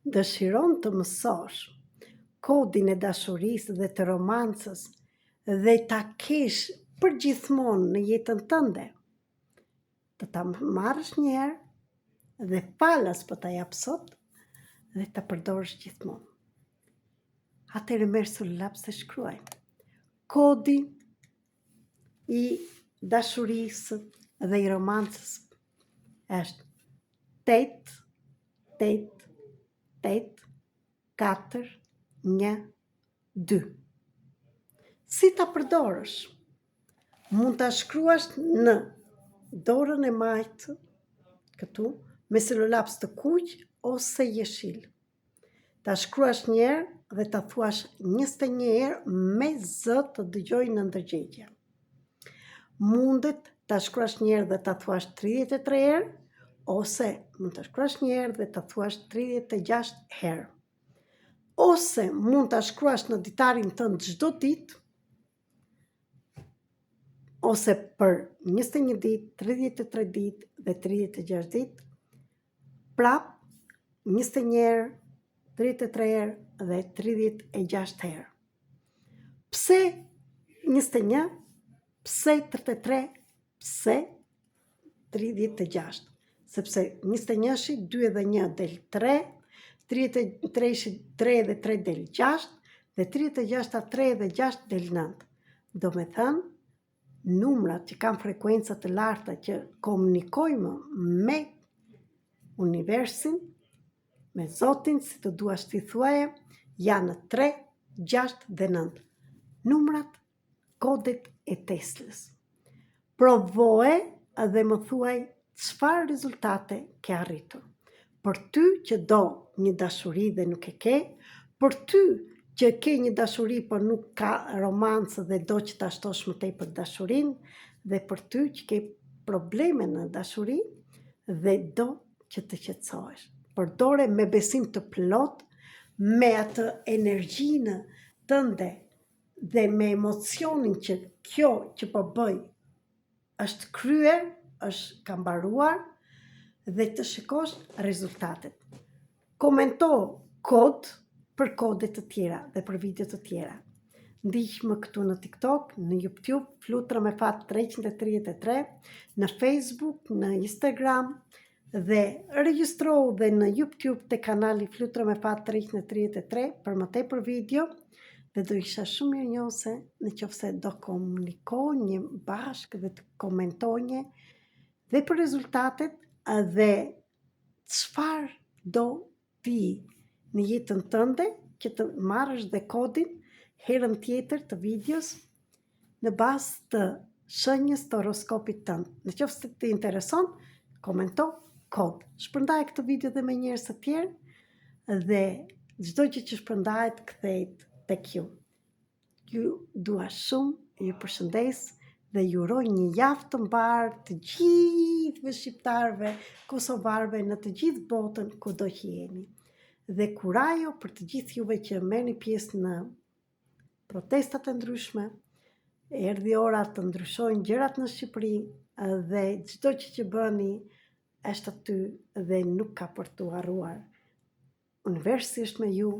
dëshiron të mësosh kodin e dashurisë dhe të romancës dhe ta kesh përgjithmonë në jetën tënde, të ta marrësh një herë dhe falas po ta jap sot dhe ta përdorësh gjithmonë. Atëherë merr sululaps dhe shkruaj. Kodi i dashurisë dhe i romancës është 8, 8, 8, 4, 1, 2. Si ta përdorësh? Mund ta shkruash në dorën e majtë, këtu, me sululaps të kuq ose jeshil. Ta shkruash një herë dhe ta thuash 21 herë me zë të dëgjoj në ndërgjegje. Mundet ta shkruash një herë dhe ta thuash 33 herë, ose mund ta shkruash një herë dhe ta thuash 36 herë. Ose mund ta shkruash në ditarin tënd çdo ditë, ose për 21 ditë, 33 ditë dhe 36 ditë, prap 21 herë, 33 herë dhe 36 herë. Pse 21? Pse 33? Pse 36? Sepse 21-shi 2 dhe 1 del 3, 33-shi 3 dhe 3 del 6, dhe 36-ta 3 dhe 6 del 9. Do me thënë, numrat që kanë frekuenca të larta që komunikojmë me universin, me Zotin, si të duash t'i thuaje, janë 3, 6 dhe 9. Numrat, kodet e Teslës. Provoje dhe më thuaj çfarë rezultate ke arritur. Për ty që do një dashuri dhe nuk e ke, për ty që ke një dashuri për nuk ka romancë dhe do që ta shtosh më tepër dashurinë, dhe për ty që ke probleme në dashuri dhe do që të qetësohesh. Përdore me besim të plot, me atë energjinë tënde dhe me emocionin që kjo që po bëj është kryer, është ka mbaruar, dhe të shikosh rezultatet. Komento kod për kodet të tjera dhe për video të tjera. Ndiqmë këtu në TikTok, në YouTube, Flutra me Fat 333, në Facebook, në Instagram, dhe regjistrohu dhe në YouTube të kanali Flutra me Fat 333 për më tepër video, dhe do isha shumë mirënjohëse në qofse do komunikonje bashkë dhe të komentonje dhe për rezultatet dhe çfarë do ti në jetën tënde që të marrësh dhe kodin herën tjetër të videos në bazë të shenjës të horoskopit tënd. Në qofse të intereson, komento kod. Shpërndaj këtë video dhe me njerëz të tjerë dhe çdo gjë që shpërndahet kthehet tek ju. Ju dua shumë, ju përshëndes dhe ju uroj një javë të mbarë të gjithëve shqiptarëve, kosovarëve në të gjithë botën kudo që jeni. Dhe kurajo për të gjithë juve që merrni pjesë në protestat e ndryshme, erdhi ora të ndryshojnë gjërat në Shqipëri dhe çdo që bëni është aty dhe nuk ka për t'u harruar. Universi është me ju,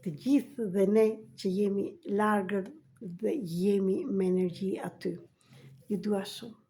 të gjithë dhe ne që jemi largër dhe jemi me energji aty. Ju dua shumë.